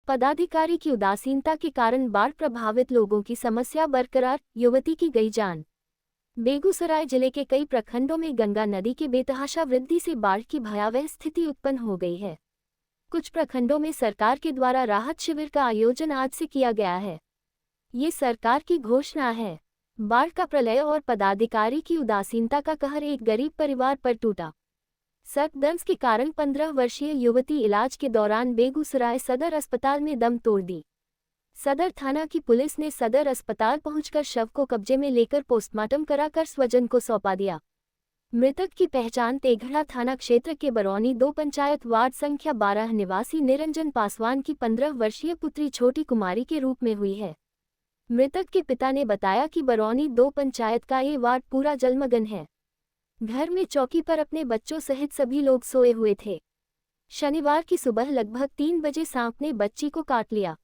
पदाधिकारी की उदासीनता के कारण बाढ़ प्रभावित लोगों की समस्या बरकरार, युवती की गई जान। बेगूसराय जिले के कई प्रखंडों में गंगा नदी के बेतहाशा वृद्धि से बाढ़ की भयावह स्थिति उत्पन्न हो गई है। कुछ प्रखंडों में सरकार के द्वारा राहत शिविर का आयोजन आज से किया गया है। ये सरकार की घोषणा है। बाढ़ का प्रलय और पदाधिकारी की उदासीनता का कहर एक गरीब परिवार पर टूटा। सर्पदंश के कारण 15 वर्षीय युवती इलाज के दौरान बेगूसराय सदर अस्पताल में दम तोड़ दी। सदर थाना की पुलिस ने सदर अस्पताल पहुंचकर शव को कब्जे में लेकर पोस्टमार्टम कराकर स्वजन को सौंपा दिया। मृतक की पहचान तेघड़ा थाना क्षेत्र के बरौनी 2 पंचायत वार्ड संख्या 12 निवासी निरंजन पासवान की 15 वर्षीय पुत्री छोटी कुमारी के रूप में हुई है। मृतक के पिता ने बताया कि बरौनी 2 पंचायत का ये वार्ड पूरा जलमग्न है। घर में चौकी पर अपने बच्चों सहित सभी लोग सोए हुए थे। शनिवार की सुबह लगभग 3 बजे सांप ने बच्ची को काट लिया।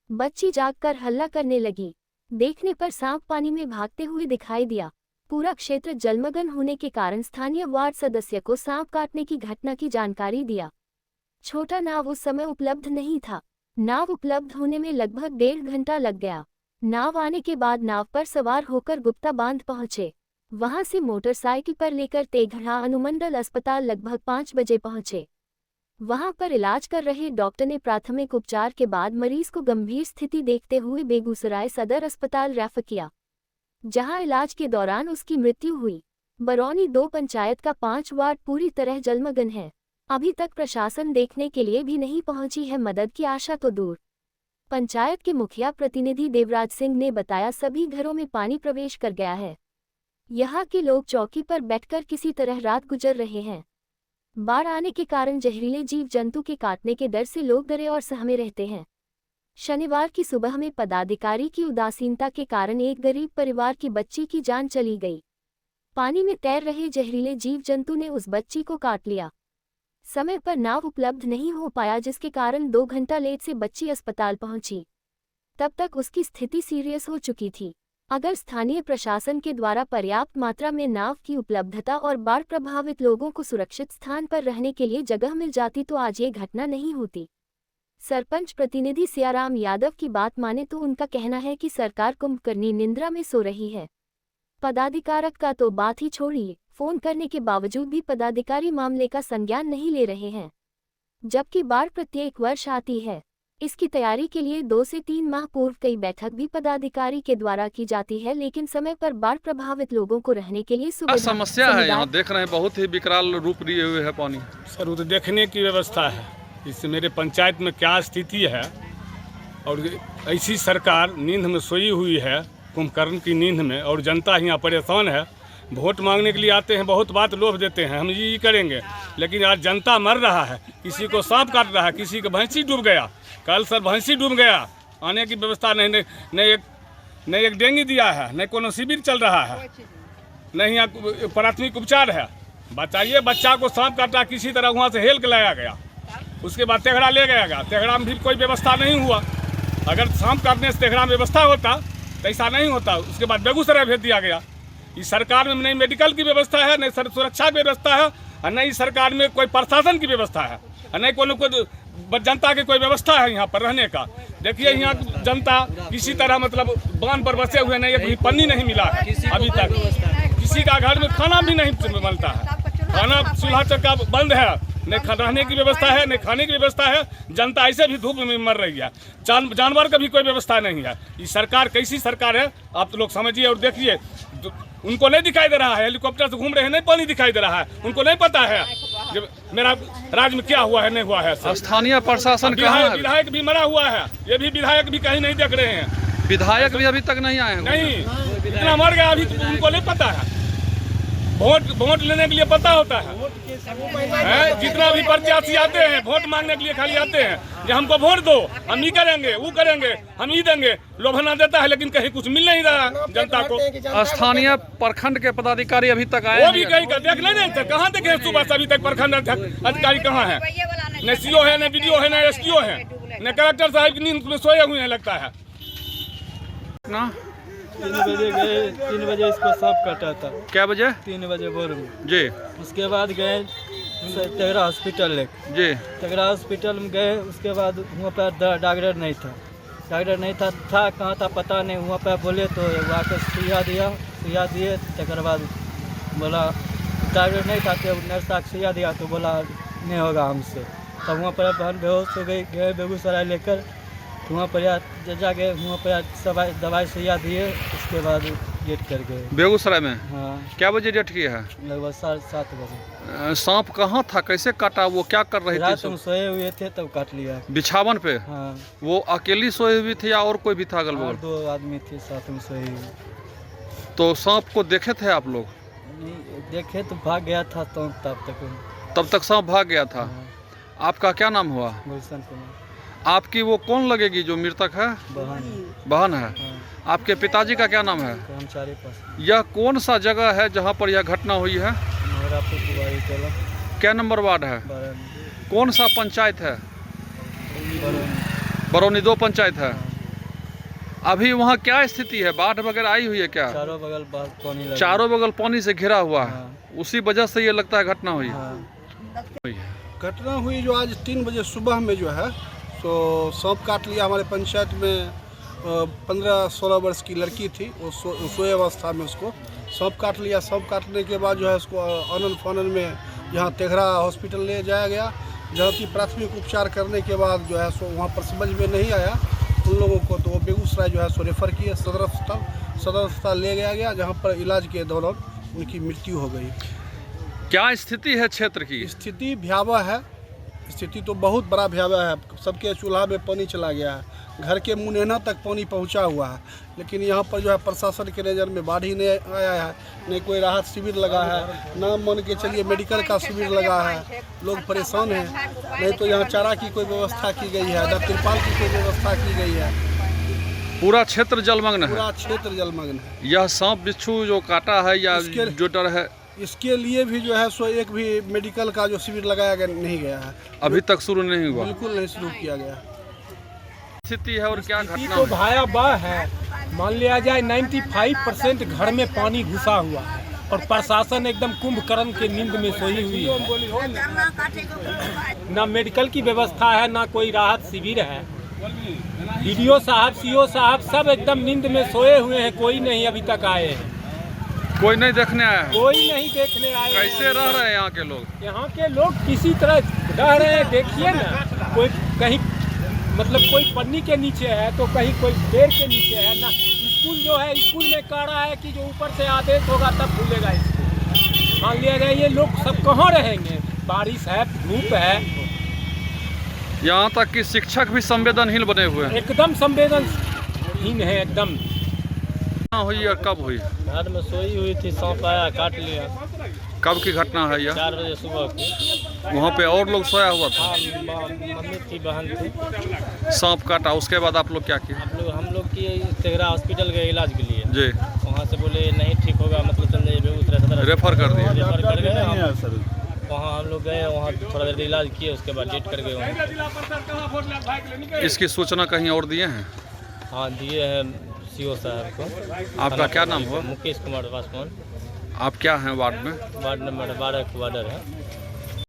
बच्ची जागकर हल्ला करने लगी। देखने पर सांप पानी में भागते हुए दिखाई दिया। पूरा क्षेत्र जलमग्न होने के कारण स्थानीय वार्ड सदस्य को सांप काटने की घटना की जानकारी दिया। छोटा नाव उस समय उपलब्ध नहीं था। नाव उपलब्ध होने में लगभग 1.5 घंटा लग गया। नाव आने के बाद नाव पर सवार होकर गुप्ता बांध पहुंचे। वहां से मोटरसाइकिल पर लेकर तेघड़ा अनुमंडल अस्पताल लगभग 5 बजे पहुंचे। वहां पर इलाज कर रहे डॉक्टर ने प्राथमिक उपचार के बाद मरीज को गंभीर स्थिति देखते हुए बेगूसराय सदर अस्पताल रेफर किया, जहां इलाज के दौरान उसकी मृत्यु हुई। बरौनी 2 पंचायत का 5 वार्ड पूरी तरह जलमग्न है। अभी तक प्रशासन देखने के लिए भी नहीं पहुंची है। मदद की आशा तो दूर। पंचायत के मुखिया प्रतिनिधि देवराज सिंह ने बताया सभी घरों में पानी प्रवेश कर गया है। यहाँ के लोग चौकी पर बैठकर किसी तरह रात गुजर रहे हैं। बाढ़ आने के कारण जहरीले जीव जंतु के काटने के डर से लोग डरे और सहमे रहते हैं। शनिवार की सुबह में पदाधिकारी की उदासीनता के कारण एक गरीब परिवार की बच्ची की जान चली गई। पानी में तैर रहे जहरीले जीव जंतु ने उस बच्ची को काट लिया। समय पर नाव उपलब्ध नहीं हो पाया, जिसके कारण 2 घंटा लेट से बच्ची अस्पताल पहुंची। तब तक उसकी स्थिति सीरियस हो चुकी थी। अगर स्थानीय प्रशासन के द्वारा पर्याप्त मात्रा में नाव की उपलब्धता और बाढ़ प्रभावित लोगों को सुरक्षित स्थान पर रहने के लिए जगह मिल जाती तो आज ये घटना नहीं होती। सरपंच प्रतिनिधि सियाराम यादव की बात माने तो उनका कहना है कि सरकार कुंभकर्णी निंद्रा में सो रही है। पदाधिकारक का तो बात ही छोड़िए, फोन करने के बावजूद भी पदाधिकारी मामले का संज्ञान नहीं ले रहे हैं। जबकि बाढ़ प्रत्येक वर्ष आती है। इसकी तैयारी के लिए 2 से 3 माह पूर्व कई बैठक भी पदाधिकारी के द्वारा की जाती है, लेकिन समय पर बाढ़ प्रभावित लोगों को रहने के लिए समस्या है। यहाँ देख रहे हैं बहुत ही विकराल रूप लिए हुए है पानी। सर वो तो देखने की व्यवस्था है। इससे मेरे पंचायत में क्या स्थिति है, और ऐसी सरकार नींद में सोई हुई है, कुंभकर्ण की नींद में, और जनता यहाँ परेशान है। वोट मांगने के लिए आते हैं, बहुत बात लोभ देते हैं, हम ये करेंगे, लेकिन आज जनता मर रहा है। किसी को सांप काट रहा है, किसी को भैंसी डूब गया। कल सर भैंसी डूब गया, आने की व्यवस्था नहीं एक डेंगी दिया है, नहीं कोनो शिविर चल रहा है, नहीं यहाँ प्राथमिक उपचार है। बताइए, बच्चा को सांप काटा, किसी तरह वहाँ से हेल के लाया गया, उसके बाद तेघड़ा ले गया गया। तेघड़ा में भी कोई व्यवस्था नहीं हुआ। अगर सांप काटने से तेघड़ा में व्यवस्था होता तो ऐसा नहीं होता। उसके बाद बेगूसराय भेज दिया गया। इस सरकार में नहीं मेडिकल की व्यवस्था है, नहीं सुरक्षा की व्यवस्था है, और नहीं सरकार में कोई प्रशासन की व्यवस्था है, और नहीं कोई जनता की कोई व्यवस्था है यहाँ पर रहने का। देखिए, यहाँ जनता किसी तरह मतलब बांध पर बसे हुए, नहीं एक पन्नी नहीं मिला है अभी तक। किसी का घर में खाना भी नहीं मिलता है। खाना चूल्हा चक्का बंद है, नहीं रहने की व्यवस्था है, नहीं खाने की व्यवस्था है। जनता ऐसे भी धूप में मर रही है। जानवर का भी कोई व्यवस्था नहीं है। ये सरकार कैसी सरकार है आप तो लोग समझिए और देखिए। उनको नहीं दिखाई दे रहा है, हेलीकॉप्टर से घूम रहे हैं, नहीं पानी दिखाई दे रहा है। उनको नहीं पता है जब मेरा राज्य में क्या हुआ है, नहीं हुआ है। स्थानीय प्रशासन विधायक भी मरा हुआ है, ये भी विधायक भी कहीं नहीं देख रहे हैं। विधायक भी अभी तक नहीं आए हैं। नहीं, इतना मर गया अभी, उनको नहीं पता है। वोट लेने के लिए पता होता है। जितना भी प्रत्याशी आते हैं वोट मांगने के लिए खाली आते हैं कि हमको वोट दो, हम ये करेंगे, वो करेंगे, हम ये देंगे। लोभना देता है, लेकिन कहीं कुछ मिल नहीं रहा जनता को। स्थानीय प्रखंड के पदाधिकारी अभी तक आए, वो भी कहीं देख नहीं थे। कहाँ देखे सुबह से अभी तक प्रखंड अधिकारी कहाँ है? न सीओ है, न बीडीओ है, न एसडीओ है, न कलेक्टर साहब की नींद में सोए हुए हैं लगता है ना। 3 बजे गए, 3 बजे इसको सांप काटा था। क्या बजे? 3 बजे भोर में जी। उसके बाद गए तेगरा हॉस्पिटल लेके जी तेगरा हॉस्पिटल में गए। उसके बाद वहाँ पर डॉक्टर नहीं था। कहाँ था पता नहीं। वहाँ पर बोले तो आकर सुइया दिए। तकर बाद बोला डॉक्टर नहीं था तो नर्स आके सुइया दिया तो बोला नहीं होगा हमसे। तब वहाँ पर बहन बेहोश हो गई। गए बेगूसराय लेकर तो वहाँ पर जाके वहाँ पर दवाई सुइया दिए। उसके बाद डेट कर गए बेगूसराय में। हाँ, क्या बजे डेट किया है? लगभग 7:30 बजे। सांप कहाँ था, कैसे काटा, वो क्या कर रही रात थी? में सोए हुए थे तब काट लिया। बिछावन पे? हाँ, वो अकेली सोई हुई थी या और कोई भी था अगल और बगल? 2 आदमी थे साथ में सोए हुए। तो सांप को देखे थे आप लोग? नहीं देखे तो भाग गया था तो तब तक सांप भाग गया था। हाँ, आपका क्या नाम हुआ? गुलशन कुमार आपकी वो कौन लगेगी जो मृतक है? बहन है। हाँ, आपके पिताजी का क्या नाम है? कर्मचारी पास यह कौन सा जगह है जहाँ पर यह घटना हुई है? मोहरापुर कुवारी टोला क्या नंबर वार्ड है? बरौनी। कौन सा पंचायत है? बरौनी। बरौनी 2 पंचायत है। अभी वहाँ क्या स्थिति है? बाढ़ वगैरह आई हुई है क्या? चारों बगल पानी लगा। चारों बगल पानी से घिरा हुआ है। हाँ, उसी वजह से ये लगता है घटना हुई हाँ। है। घटना हुई जो आज 3 बजे सुबह में जो है तो सांप काट लिया। हमारे पंचायत में 15-16 वर्ष की लड़की थी। वो सोए अवस्था में उसको सांप काट लिया। सांप काटने के बाद जो है उसको आनन फानन में यहाँ तेघरा हॉस्पिटल ले जाया गया, जहाँ की प्राथमिक उपचार करने के बाद जो है सो वहाँ पर समझ में नहीं आया उन लोगों को, तो वो बेगूसराय जो है सो रेफ़र किए सदर अस्पताल ले गया, जहाँ पर इलाज के दौरान उनकी मृत्यु हो गई। क्या स्थिति है क्षेत्र की? स्थिति भयावह है। स्थिति तो बहुत बड़ा भयावह है। सबके चूल्हा में पानी चला गया है, घर के मुंहना तक पानी पहुंचा हुआ है। लेकिन यहाँ पर जो है प्रशासन के नज़र में बाढ़ ही नहीं आया है, नहीं कोई राहत शिविर लगा है, ना मान के चलिए मेडिकल का शिविर लगा है। लोग परेशान हैं। नहीं तो यहाँ चारा की कोई व्यवस्था की गई है, ना तिरपाल की कोई व्यवस्था की गई है। पूरा क्षेत्र जलमग्न है। पूरा क्षेत्र जलमग्न है। यह सांप बिच्छू जो काटा है या जो डर है, इसके लिए भी जो है सो एक भी मेडिकल का जो शिविर लगाया गया नहीं गया है, अभी तक शुरू नहीं हुआ। बिल्कुल नहीं शुरू किया गया। स्थिति है और क्या घटना तो है? भयावह है। मान लिया जाए 95% घर में पानी घुसा हुआ है और प्रशासन एकदम कुंभकर्ण के नींद में सोई हुई है। ना मेडिकल की व्यवस्था है, ना कोई राहत शिविर है। डीडीओ साहब, सीओ साहब सब एकदम नींद में सोए हुए हैं। कोई नहीं अभी तक आए हैं। कोई नहीं देखने आया है? कोई नहीं देखने आए। कैसे रह रहे हैं यहाँ के लोग? यहाँ के लोग किसी तरह रह रहे हैं। देखिए ना, कोई कहीं मतलब कोई पन्नी के नीचे है तो कहीं कोई पेड़ के नीचे है ना। स्कूल जो है, स्कूल में कह रहा है कि जो ऊपर से आदेश होगा तब खुलेगा स्कूल। मान लिया जाए ये लोग सब कहाँ रहेंगे? बारिश है, धूप है। यहाँ तक कि शिक्षक भी संवेदनहीन बने हुए हैं। एकदम संवेदनहीन है एकदम। हुई और कब हुई? घर में सोई हुई थी, सांप आया काट लिया। कब की घटना है यह? 4 बजे सुबह की। वहाँ पे और लोग सोया हुआ था? मम्मी थी, बहन थी। सांप काटा, उसके बाद आप लोग क्या किए? हम लोग की तेघरा हॉस्पिटल गए इलाज के लिए। जी। वहाँ से बोले नहीं ठीक होगा, मतलब चल जाइए बेगूसराय सदर। रेफर कर दिया? रेफर कर गए। वहाँ हम लोग गए, वहाँ थोड़ा देर इलाज किए, उसके बाद डेट कर गए वहाँ। इसकी सूचना कहीं और दिए हैं? हाँ दिए हैं सीओ साहब को। आपका क्या नाम हुआ? मुकेश कुमार पासवान। आप क्या हैं वार्ड में? वार्ड नंबर 12 का वार्डर है।